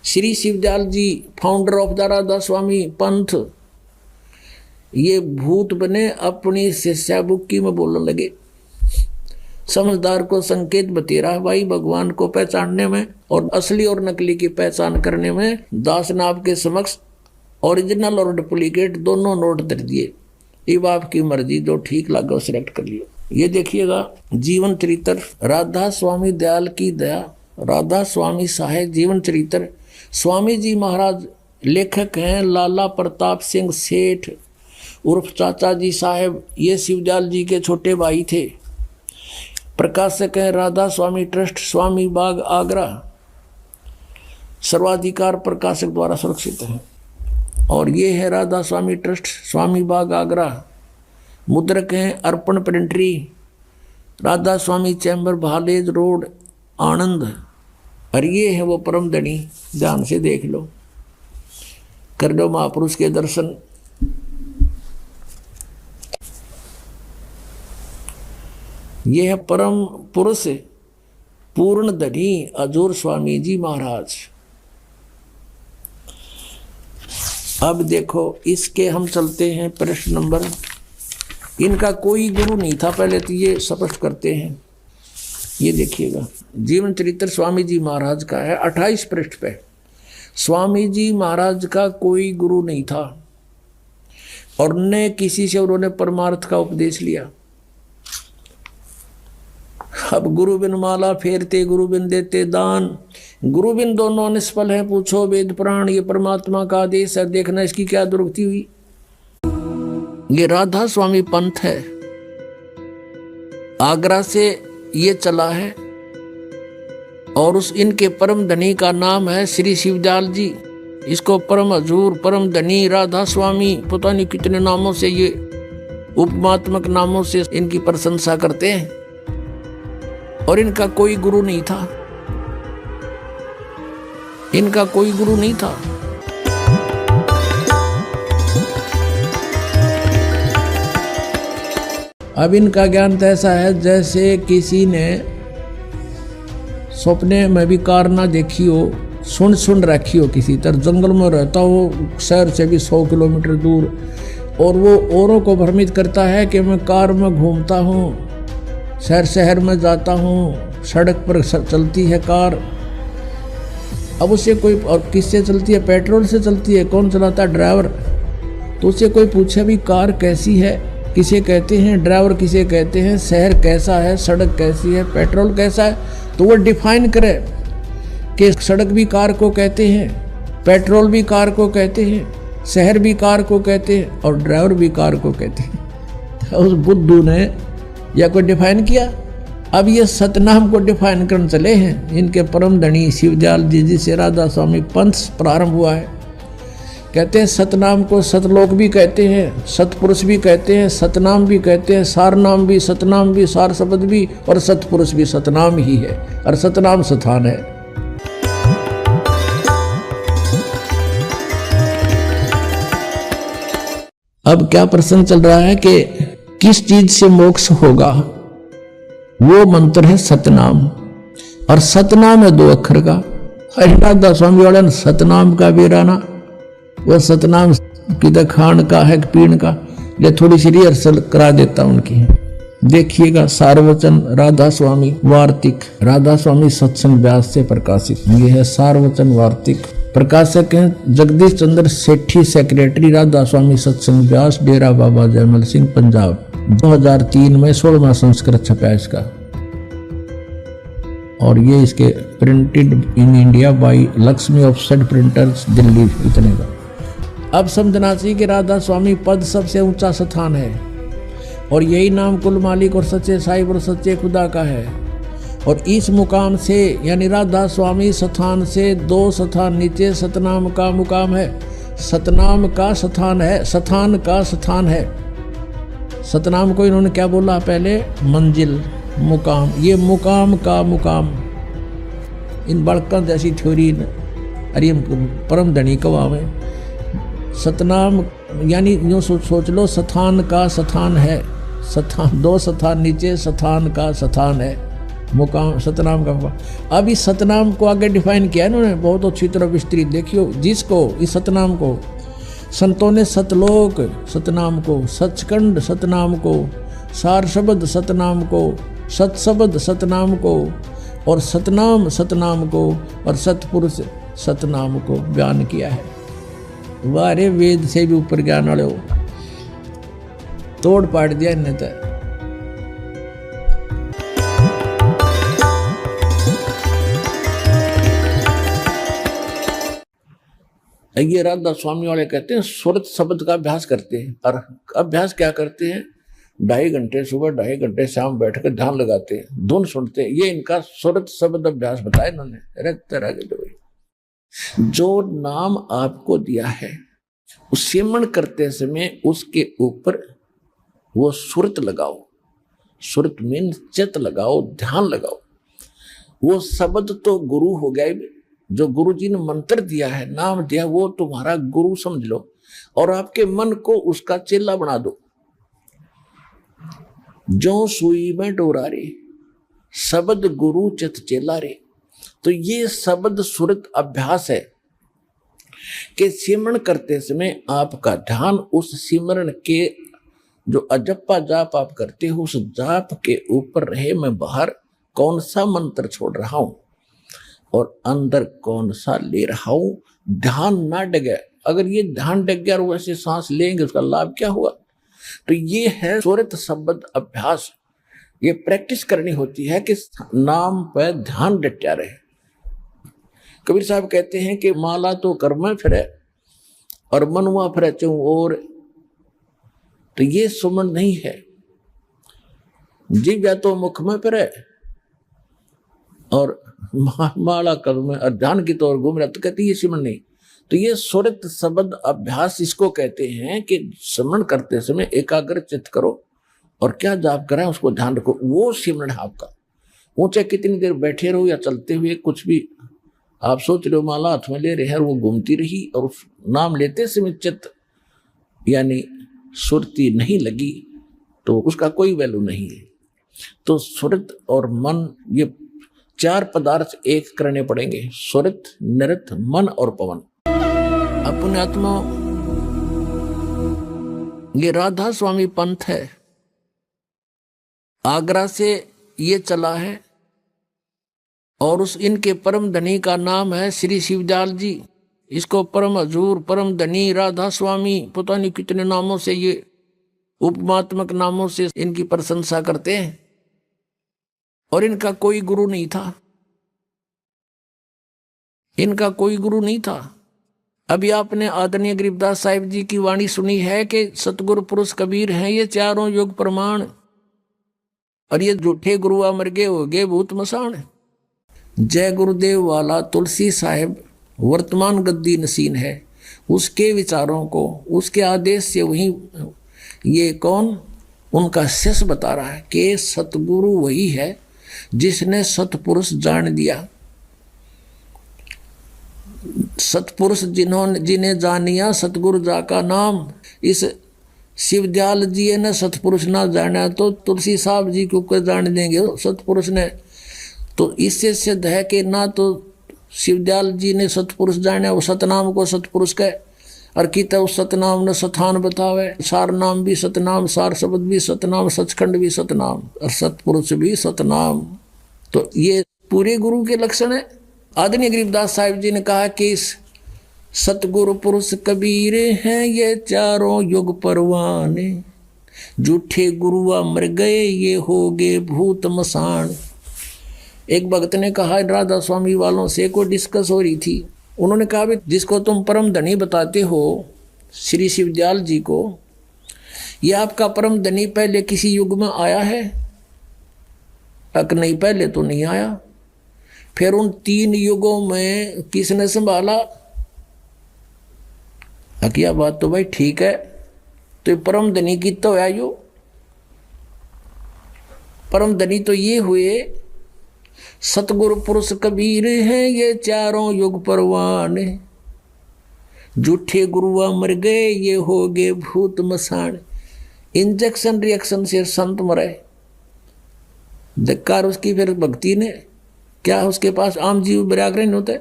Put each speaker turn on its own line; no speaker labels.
Shri Shivdayal ji founder of the Radha Swami Panth, ये भूत बने अपनी शिष्या बुक्की में बोलने लगे। समझदार को संकेत बतेरा है भाई भगवान को पहचानने में और असली और नकली की पहचान करने में। दास ने आपके समक्ष ओरिजिनल और डुप्लीकेट दोनों नोट दे दिए। ये आपकी मर्जी, जो ठीक लगा वो सिलेक्ट कर लियो। ये देखिएगा जीवन चरित्र राधा स्वामी दयाल की दया, राधा स्वामी साहेब जीवन चरित्र। स्वामी जी महाराज लेखक हैं लाला प्रताप सिंह सेठ उर्फ चाचा जी साहेब। ये शिवदयाल जी के छोटे भाई थे। प्रकाशक हैं राधा स्वामी ट्रस्ट, स्वामी बाग आगरा। सर्वाधिकार प्रकाशक द्वारा सुरक्षित है। और ये है राधा स्वामी ट्रस्ट, स्वामी बाग आगरा। मुद्रक हैं अर्पण प्रिंटरी, राधा स्वामी चैम्बर भालेज रोड आनंद। और ये है वो परम धनी, ध्यान से देख लो, कर लो महापुरुष के दर्शन। ये है परम पुरुष पूर्ण धनी अजूर स्वामी जी महाराज। अब देखो इसके हम चलते हैं प्रश्न नंबर। इनका कोई गुरु नहीं था, पहले तो ये स्पष्ट करते हैं। ये देखिएगा जीवन चरित्र स्वामी जी महाराज का है 28 पृष्ठ पे। स्वामी जी महाराज का कोई गुरु नहीं था और न किसी से उन्होंने परमार्थ का उपदेश लिया। अब गुरु बिन माला फेरते, गुरु बिन देते दान, गुरु बिन दोनों निष्फल है, पूछो वेद पुराण। ये परमात्मा का आदेश है, देखना इसकी क्या दुर्गति हुई। ये राधा स्वामी पंथ है, आगरा से ये चला है और उस इनके परम धनी का नाम है श्री शिवदयाल जी। इसको परम हजूर, परम धनी, राधा स्वामी, पता नहीं कितने नामों से, ये उपमात्मक नामों से इनकी प्रशंसा करते हैं। और इनका कोई गुरु नहीं था, इनका कोई गुरु नहीं था। अब इनका ज्ञान तो ऐसा है जैसे किसी ने सपने में भी कार ना देखी हो, सुन रखी हो, किसी तरह जंगल में रहता हो, शहर से भी 100 किलोमीटर दूर, और वो औरों को भ्रमित करता है कि मैं कार में घूमता हूँ, शहर में जाता हूँ, सड़क पर चलती है कार। अब उसे कोई, और किससे चलती है? पेट्रोल से चलती है। कौन चलाता है? ड्राइवर। तो उसे कोई पूछे भी कार कैसी है, किसे कहते हैं? ड्राइवर किसे कहते हैं? शहर कैसा है, सड़क कैसी है, पेट्रोल कैसा है, तो वो डिफाइन करे कि सड़क भी कार को कहते हैं, पेट्रोल भी कार को कहते हैं, शहर भी कार को कहते हैं और ड्राइवर भी कार को कहते हैं। उस बुद्धू ने या कोई डिफाइन किया। अब ये सतनाम को डिफाइन करने चले हैं इनके परम धनी शिवदयाल जी, जिसे राधा स्वामी पंथ प्रारंभ हुआ है। कहते हैं सतनाम को सतलोक भी कहते हैं, सतपुरुष भी कहते हैं, सतनाम भी कहते हैं, सार नाम भी, सतनाम भी, सार शब्द भी, और सतपुरुष भी सतनाम ही है, और सतनाम स्थान है। अब क्या प्रश्न चल रहा है कि किस चीज से मोक्ष होगा? वो मंत्र है सतनाम, और सतनाम है 2 अक्षर का। राधा स्वामी वाले ने सतनाम का वीराना, वो सतनाम किधर खान का है पीण का। ये थोड़ी सी रिहर्सल करा देता हूं उनकी। देखिएगा सारवचन राधा स्वामी वार्तिक, राधा स्वामी सत्संग व्यास से प्रकाशित। ये है सारवचन वार्तिक। प्रकाशक हैं जगदीश चंद्र सेठी, सेक्रेटरी राधा स्वामी सत्संग व्यास, डेरा बाबा जयमल सिंह, पंजाब। 2003 में 16वां संस्करण छपा इसका। और ये इसके printed in India by Lakshmi offset printers, Delhi, इतने का। अब समझना चाहिए कि राधा स्वामी पद सबसे ऊंचा स्थान है और यही नाम कुल मालिक और सच्चे साहिब और सच्चे खुदा का है। और इस मुकाम से यानी राधा स्वामी स्थान से 2 स्थान नीचे सतनाम का मुकाम है। सतनाम का स्थान है, स्थान का स्थान है। सतनाम को इन्होंने क्या बोला पहले? मंजिल, मुकाम। ये मुकाम का मुकाम। इन बड़कन जैसी थ्योरी अरे परम धनी कवाम है। सतनाम यानी यूँ सोच लो, स्थान का स्थान है, स्थान 2 स्थान नीचे स्थान का स्थान है। मुकाम सतनाम का मुकाम। अब इस सतनाम को आगे डिफाइन किया इन्होंने बहुत अच्छी तरह विस्तृत। देखियो जिसको इस सतनाम को संतों ने सतलोक सतनाम को, सचखंड सतनाम को, सार शब्द सतनाम को, सतशब्द सतनाम को, और सतनाम सतनाम को, और सतपुरुष सतनाम को बयान किया है। वारे वेद से भी ऊपर ज्ञान वाले हो, तोड़ पाट दिया इन्हें तो। ये राधा स्वामी वाले कहते हैं सुरत शब्द का अभ्यास करते हैं। और अभ्यास क्या करते हैं? 2.5 घंटे सुबह 2.5 घंटे शाम बैठकर ध्यान लगाते हैं, धुन सुनते हैं। ये इनका सुरत शब्द अभ्यास बताया इन्होंने। तरह के जो नाम आपको दिया है सिमरण करते समय उसके ऊपर वो सुरत लगाओ। सुरत मीन चित लगाओ, ध्यान लगाओ। वो शब्द तो गुरु हो गया, जो गुरु जी ने मंत्र दिया है, नाम दिया, वो तुम्हारा गुरु समझ लो और आपके मन को उसका चेला बना दो। जो सुई में डोरा रे शब्द गुरु चित चेला रे। तो ये शब्द सुरत अभ्यास है कि सिमरण करते समय आपका ध्यान उस सिमरण के जो अजप्पा जाप आप करते हो उस जाप के ऊपर रहे। मैं बाहर कौन सा मंत्र छोड़ रहा हूं और अंदर कौन सा ले रहा हूं। ध्यान ना डगे। अगर ये ध्यान डग गया और वैसे सांस लेंगे उसका लाभ क्या हुआ? तो ये है सुरत शब्द अभ्यास। ये प्रैक्टिस करनी होती है कि नाम पर ध्यान डटा रहे। कबीर साहब कहते हैं कि माला तो कर में फिरे और मनवा फिरे चूं और। तो ये सुमन नहीं है। जीव या तो मुख में फिरे और माला कर में और ध्यान की तौर घूम रहा, तो कहते ये सिमरण नहीं। तो ये सुरत शब्द अभ्यास इसको कहते हैं कि सिमरण करते समय एकाग्र चित्त करो और क्या जाप करें उसको ध्यान रखो। वो सिमरण है आपका। वो चाहे कितनी देर बैठे रहो या चलते हुए कुछ भी आप सोच रहे हो, माला हाथ में ले रहे हैं और वो घूमती रही और उस नाम लेते समय चित्त यानी सुरती नहीं लगी तो उसका कोई वैल्यू नहीं है। तो सुरत और मन ये 4 पदार्थ एक करने पड़ेंगे। सुरत, नृत, मन और पवन। अपने आत्मा ये राधा स्वामी पंथ है। आगरा से ये चला है और उस इनके परम धनी का नाम है श्री शिवदयाल जी। इसको परम हजूर, परम धनी, राधा स्वामी, पता नहीं कितने नामों से, ये उपमात्मक नामों से इनकी प्रशंसा करते हैं। और इनका कोई गुरु नहीं था। इनका कोई गुरु नहीं था। अभी आपने आदरणीय गरीबदास साहिब जी की वाणी सुनी है कि सतगुरु पुरुष कबीर हैं ये चारों युग प्रमाण, और ये झूठे गुरु अमर गए हो गए भूत मसान। जय गुरुदेव वाला तुलसी साहिब वर्तमान गद्दी नसीन है। उसके विचारों को उसके आदेश से वही ये कौन उनका शिष्य बता रहा है कि सतगुरु वही है जिसने सतपुरुष जान दिया। सतपुरुष जिन्हें जानिया सतगुरु जा का नाम। इस शिवदयाल जी ने सतपुरुष ना जाना तो तुलसी साहब जी को जान देंगे सतपुरुष ने। तो इससे सिद्ध है कि ना तो शिवदयाल जी ने सतपुरुष जाना, वो सतनाम को सतपुरुष कहे और कीता उस सतनाम ने सथान बतावे। सार नाम भी सतनाम, सार शब्द भी सतनाम, सचखंड भी सतनाम और सतपुरुष भी सतनाम। तो ये पूरे गुरु के लक्षण है। आदरणीय गरीबदास साहिब जी ने कहा कि इस सतगुरु पुरुष कबीर हैं ये चारों युग परवाने। झूठे गुरुआ मर गए ये हो गए भूत मसान। एक भक्त ने कहा, राधा स्वामी वालों से कोई डिस्कस हो रही थी। उन्होंने कहा भी जिसको तुम परम धनी बताते हो श्री शिवदयाल जी को, ये आपका परम धनी पहले किसी युग में आया है? तक नहीं, पहले तो नहीं आया। फिर उन 3 युगों में किसने संभाला? क्या बात तो भाई ठीक है। तो परम धनी की तो आयु परम धनी तो ये हुए सतगुरु पुरुष कबीर हैं ये चारों युग परवाने। झूठे गुरुआ मर गए ये हो गए भूत मसान। इंजेक्शन रिएक्शन से संत मरे। धिक्कार उसकी फिर भक्ति ने, क्या उसके पास आम जीव बैराग नहीं होते।